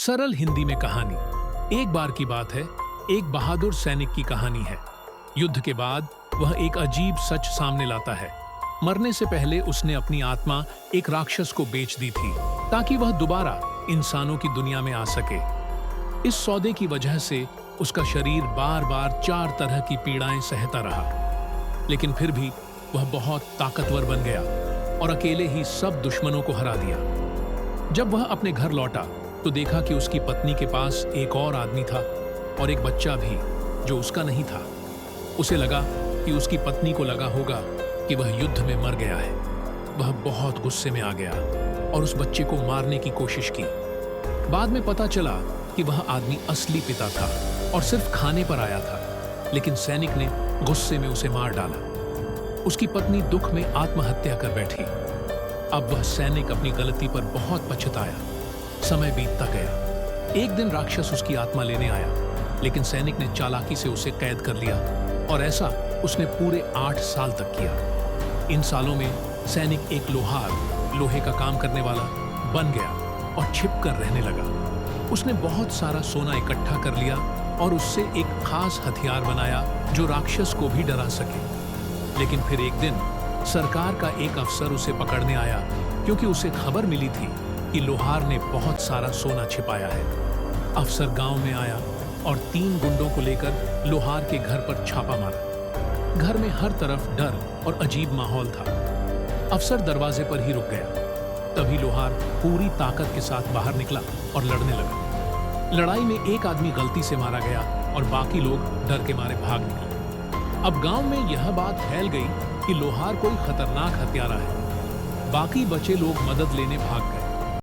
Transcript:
सरल हिंदी में कहानी। एक बार की बात है, एक बहादुर सैनिक की कहानी है। युद्ध के बाद वह एक अजीब सच सामने लाता है। मरने से पहले उसने अपनी आत्मा एक राक्षस को बेच दी थी ताकि वह दोबारा इंसानों की दुनिया में आ सके। इस सौदे की वजह से उसका शरीर बार बार 4 तरह की पीड़ाएं सहता रहा, लेकिन फिर भी वह बहुत ताकतवर बन गया और अकेले ही सब दुश्मनों को हरा दिया। जब वह अपने घर लौटा तो देखा कि उसकी पत्नी के पास एक और आदमी था और एक बच्चा भी जो उसका नहीं था। उसे लगा कि उसकी पत्नी को लगा होगा कि वह युद्ध में मर गया है। वह बहुत गुस्से में आ गया और उस बच्चे को मारने की कोशिश की। बाद में पता चला कि वह आदमी असली पिता था और सिर्फ खाने पर आया था, लेकिन सैनिक ने गुस्से में उसे मार डाला। उसकी पत्नी दुख में आत्महत्या कर बैठी। अब वह सैनिक अपनी गलती पर बहुत पछताया। समय बीतता गया। एक दिन राक्षस उसकी आत्मा लेने आया, लेकिन सैनिक ने चालाकी से उसे कैद कर लिया और ऐसा उसने पूरे 8 साल तक किया। इन सालों में सैनिक एक लोहार, लोहे का काम करने वाला बन गया और छिप कर रहने लगा। उसने बहुत सारा सोना इकट्ठा कर लिया और उससे एक खास हथियार बनाया जो राक्षस को भी डरा सके। लेकिन फिर एक दिन सरकार का एक अफसर उसे पकड़ने आया, क्योंकि उसे खबर मिली थी कि लोहार ने बहुत सारा सोना छिपाया है। अफसर गांव में आया और 3 गुंडों को लेकर लोहार के घर पर छापा मारा। घर में हर तरफ डर और अजीब माहौल था। अफसर दरवाजे पर ही रुक गया। तभी लोहार पूरी ताकत के साथ बाहर निकला और लड़ने लगा। लड़ाई में एक आदमी गलती से मारा गया और बाकी लोग डर के मारे भाग निकले। अब गांव में यह बात फैल गई कि लोहार कोई खतरनाक हत्यारा है। बाकी बचे लोग मदद लेने भाग गए।